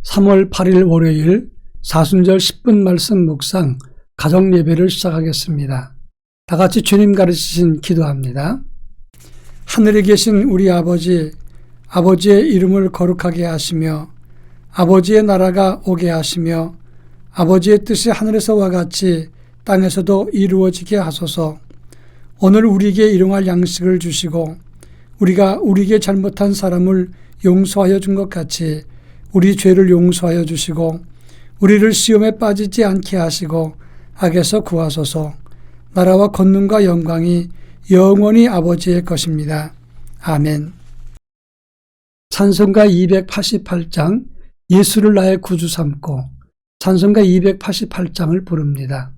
3월 8일 월요일 사순절 10분 말씀 묵상 가정 예배를 시작하겠습니다. 다 같이 주님 가르치신 기도합니다. 하늘에 계신 우리 아버지, 아버지의 이름을 거룩하게 하시며 아버지의 나라가 오게 하시며 아버지의 뜻이 하늘에서와 같이 땅에서도 이루어지게 하소서. 오늘 우리에게 일용할 양식을 주시고 우리가 우리에게 잘못한 사람을 용서하여 준 것 같이 우리 죄를 용서하여 주시고 우리를 시험에 빠지지 않게 하시고 악에서 구하소서. 나라와 권능과 영광이 영원히 아버지의 것입니다. 아멘. 찬송가 288장 예수를 나의 구주 삼고 찬송가 288장을 부릅니다.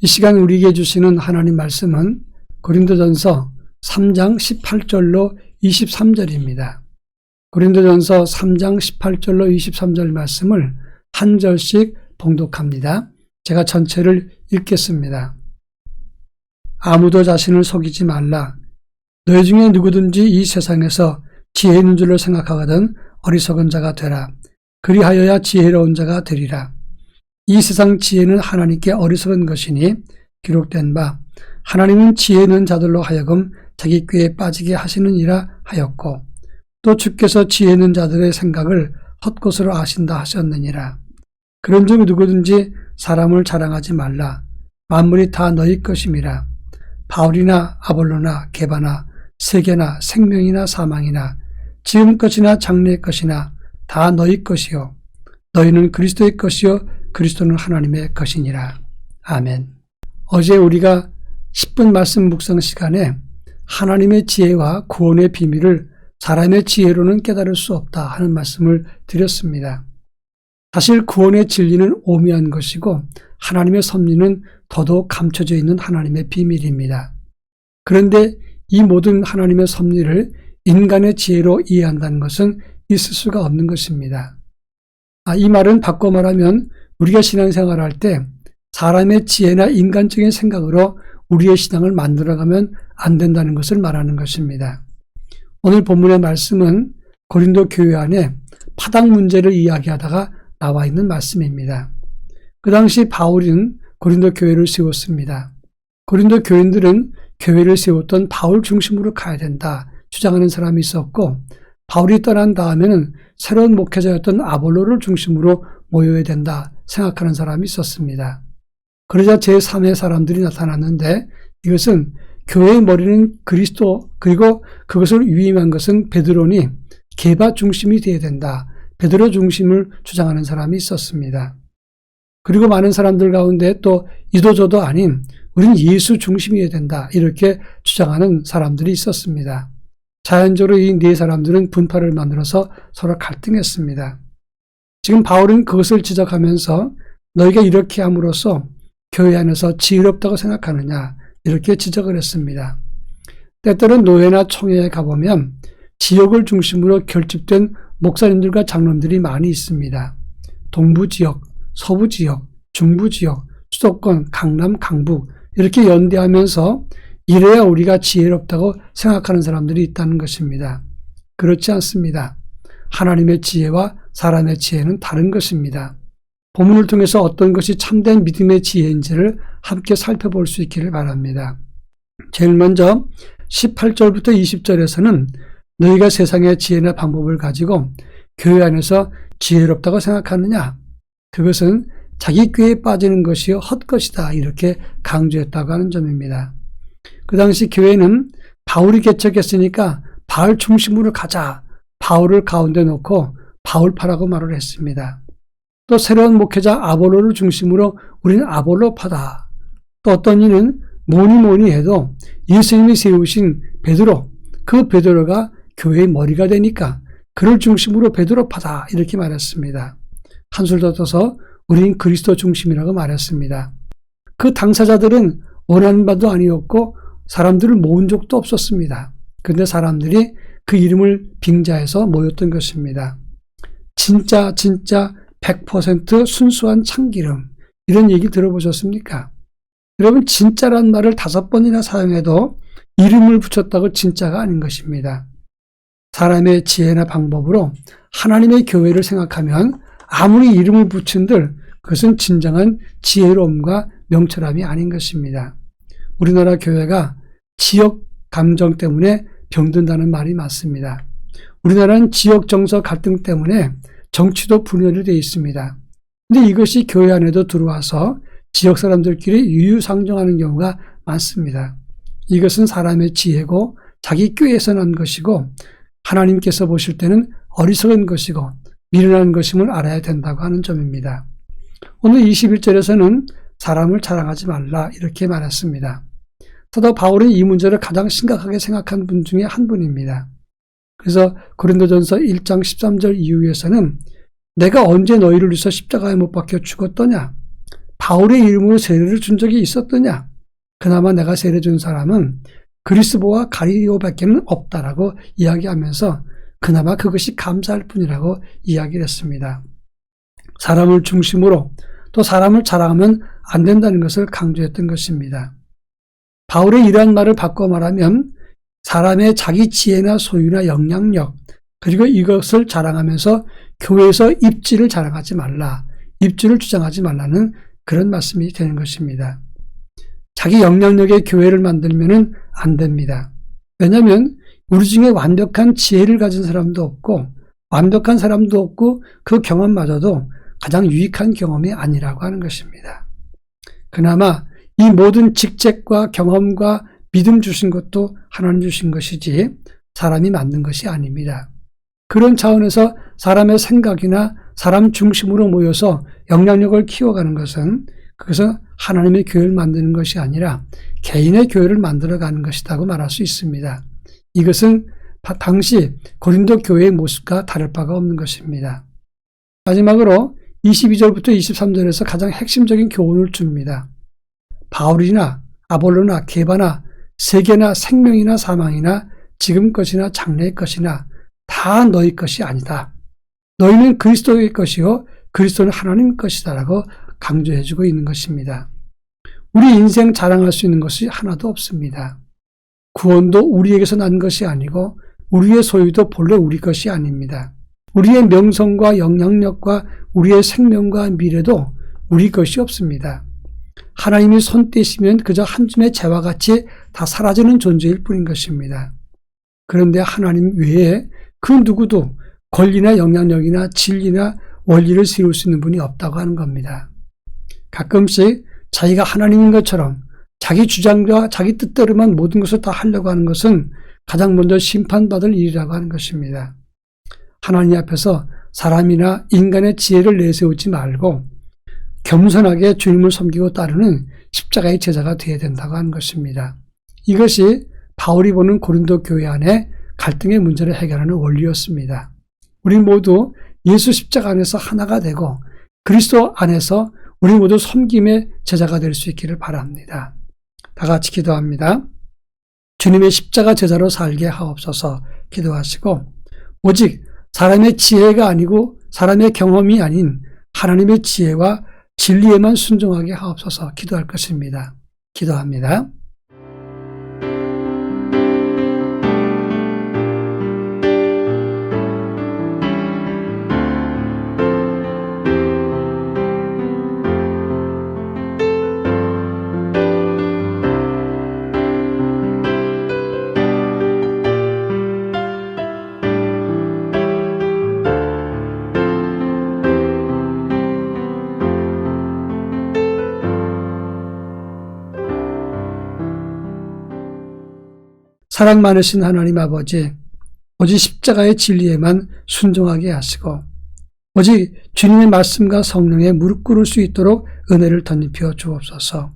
이 시간 우리에게 주시는 하나님 말씀은 고린도전서 3장 18절로 23절입니다. 고린도전서 3장 18절로 23절 말씀을 한 절씩 봉독합니다. 제가 전체를 읽겠습니다. 아무도 자신을 속이지 말라. 너희 중에 누구든지 이 세상에서 지혜 있는 줄로 생각하거든 어리석은 자가 되라. 그리하여야 지혜로운 자가 되리라. 이 세상 지혜는 하나님께 어리석은 것이니 기록된 바 하나님은 지혜 있는 자들로 하여금 자기 꾀에 빠지게 하시느니라 하였고 또 주께서 지혜 있는 자들의 생각을 헛것으로 아신다 하셨느니라. 그런즉 누구든지 사람을 자랑하지 말라. 만물이 다 너희 것임이라. 바울이나 아볼로나 게바나 세계나 생명이나 사망이나 지금 것이나 장래의 것이나 다 너희 것이요 너희는 그리스도의 것이요 그리스도는 하나님의 것이니라. 아멘. 어제 우리가 10분 말씀 묵상 시간에 하나님의 지혜와 구원의 비밀을 사람의 지혜로는 깨달을 수 없다 하는 말씀을 드렸습니다. 사실 구원의 진리는 오묘한 것이고 하나님의 섭리는 더더욱 감춰져 있는 하나님의 비밀입니다. 그런데 이 모든 하나님의 섭리를 인간의 지혜로 이해한다는 것은 있을 수가 없는 것입니다. 이 말은 바꿔 말하면 우리가 신앙생활을 할 때 사람의 지혜나 인간적인 생각으로 우리의 신앙을 만들어가면 안 된다는 것을 말하는 것입니다. 오늘 본문의 말씀은 고린도 교회 안에 파당 문제를 이야기하다가 나와 있는 말씀입니다. 그 당시 바울은 고린도 교회를 세웠습니다. 고린도 교인들은 교회를 세웠던 바울 중심으로 가야 된다 주장하는 사람이 있었고, 바울이 떠난 다음에는 새로운 목회자였던 아볼로를 중심으로 모여야 된다 생각하는 사람이 있었습니다. 그러자 제3의 사람들이 나타났는데, 이것은 교회의 머리는 그리스도, 그리고 그것을 위임한 것은 베드로니 게바 중심이 되어야 된다, 베드로 중심을 주장하는 사람이 있었습니다. 그리고 많은 사람들 가운데 또 이도저도 아닌 우린 예수 중심이어야 된다 이렇게 주장하는 사람들이 있었습니다. 자연적으로 이 네 사람들은 분파를 만들어서 서로 갈등했습니다. 지금 바울은 그것을 지적하면서 너희가 이렇게 함으로써 교회 안에서 지혜롭다고 생각하느냐 이렇게 지적을 했습니다. 때때로 노예나 총회에 가보면 지역을 중심으로 결집된 목사님들과 장로님들이 많이 있습니다. 동부지역, 서부지역, 중부지역, 수도권, 강남, 강북 이렇게 연대하면서 이래야 우리가 지혜롭다고 생각하는 사람들이 있다는 것입니다. 그렇지 않습니다. 하나님의 지혜와 사람의 지혜는 다른 것입니다. 본문을 통해서 어떤 것이 참된 믿음의 지혜인지를 함께 살펴볼 수 있기를 바랍니다. 제일 먼저 18절부터 20절에서는 너희가 세상의 지혜나 방법을 가지고 교회 안에서 지혜롭다고 생각하느냐? 그것은 자기 꾀에 빠지는 것이 헛것이다 이렇게 강조했다고 하는 점입니다. 그 당시 교회는 바울이 개척했으니까 바울 중심으로 가자, 바울을 가운데 놓고 바울파라고 말을 했습니다. 또 새로운 목회자 아볼로를 중심으로 우리는 아볼로파다. 또 어떤 이는 뭐니 해도 예수님이 세우신 베드로, 그 베드로가 교회의 머리가 되니까 그를 중심으로 베드로파다 이렇게 말했습니다. 한술 더 떠서 우리는 그리스도 중심이라고 말했습니다. 그 당사자들은 원하는 바도 아니었고 사람들을 모은 적도 없었습니다. 그런데 사람들이 그 이름을 빙자해서 모였던 것입니다. 진짜 100% 순수한 참기름, 이런 얘기 들어보셨습니까? 여러분, 진짜란 말을 5번이나 사용해도 이름을 붙였다고 진짜가 아닌 것입니다. 사람의 지혜나 방법으로 하나님의 교회를 생각하면 아무리 이름을 붙인들 그것은 진정한 지혜로움과 명철함이 아닌 것입니다. 우리나라 교회가 지역 감정 때문에 병든다는 말이 맞습니다. 우리나라는 지역 정서 갈등 때문에 정치도 분열이 되어 있습니다. 그런데 이것이 교회 안에도 들어와서 지역 사람들끼리 유유상종하는 경우가 많습니다. 이것은 사람의 지혜고 자기 꾀에서 난 것이고 하나님께서 보실 때는 어리석은 것이고 미련한 것임을 알아야 된다고 하는 점입니다. 오늘 21절에서는 사람을 자랑하지 말라 이렇게 말했습니다. 사도 바울은 이 문제를 가장 심각하게 생각한 분 중에 한 분입니다. 그래서 고린도전서 1장 13절 이후에서는 내가 언제 너희를 위해서 십자가에 못 박혀 죽었더냐? 바울의 이름으로 세례를 준 적이 있었더냐? 그나마 내가 세례 준 사람은 그리스도와 가리오밖에는 없다라고 이야기하면서 그나마 그것이 감사할 뿐이라고 이야기를 했습니다. 사람을 중심으로 또 사람을 자랑하면 안 된다는 것을 강조했던 것입니다. 바울의 이러한 말을 바꿔 말하면 사람의 자기 지혜나 소유나 영향력 그리고 이것을 자랑하면서 교회에서 입지를 자랑하지 말라, 입지를 주장하지 말라는 그런 말씀이 되는 것입니다. 자기 영향력의 교회를 만들면 안 됩니다. 왜냐하면 우리 중에 완벽한 지혜를 가진 사람도 없고 완벽한 사람도 없고 그 경험마저도 가장 유익한 경험이 아니라고 하는 것입니다. 그나마 이 모든 직책과 경험과 믿음 주신 것도 하나님 주신 것이지 사람이 만든 것이 아닙니다. 그런 차원에서 사람의 생각이나 사람 중심으로 모여서 영향력을 키워가는 것은 그것은 하나님의 교회를 만드는 것이 아니라 개인의 교회를 만들어가는 것이라고 말할 수 있습니다. 이것은 당시 고린도 교회의 모습과 다를 바가 없는 것입니다. 마지막으로 22절부터 23절에서 가장 핵심적인 교훈을 줍니다. 바울이나 아볼로나 게바나 세계나 생명이나 사망이나 지금 것이나 장래의 것이나 다 너희 것이 아니다. 너희는 그리스도의 것이요 그리스도는 하나님 것이다라고 강조해주고 있는 것입니다. 우리 인생 자랑할 수 있는 것이 하나도 없습니다. 구원도 우리에게서 난 것이 아니고 우리의 소유도 본래 우리 것이 아닙니다. 우리의 명성과 영향력과 우리의 생명과 미래도 우리 것이 없습니다. 하나님이 손 떼시면 그저 한 줌의 재와 같이 다 사라지는 존재일 뿐인 것입니다. 그런데 하나님 외에 그 누구도 권리나 영향력이나 진리나 원리를 세울 수 있는 분이 없다고 하는 겁니다. 가끔씩 자기가 하나님인 것처럼 자기 주장과 자기 뜻대로만 모든 것을 다 하려고 하는 것은 가장 먼저 심판받을 일이라고 하는 것입니다. 하나님 앞에서 사람이나 인간의 지혜를 내세우지 말고 겸손하게 주님을 섬기고 따르는 십자가의 제자가 되어야 된다고 하는 것입니다. 이것이 바울이 보는 고린도 교회 안에 갈등의 문제를 해결하는 원리였습니다. 우리 모두 예수 십자가 안에서 하나가 되고 그리스도 안에서 우리 모두 섬김의 제자가 될 수 있기를 바랍니다. 다 같이 기도합니다. 주님의 십자가 제자로 살게 하옵소서. 기도하시고 오직 사람의 지혜가 아니고 사람의 경험이 아닌 하나님의 지혜와 진리에만 순종하게 하옵소서. 기도할 것입니다. 기도합니다. 사랑 많으신 하나님 아버지, 오직 십자가의 진리에만 순종하게 하시고 오직 주님의 말씀과 성령에 무릎 꿇을 수 있도록 은혜를 덧입혀 주옵소서.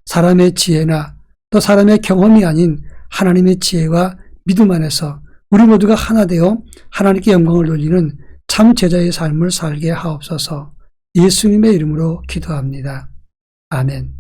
사람의 지혜나 또 사람의 경험이 아닌 하나님의 지혜와 믿음 안에서 우리 모두가 하나 되어 하나님께 영광을 돌리는 참 제자의 삶을 살게 하옵소서. 예수님의 이름으로 기도합니다. 아멘.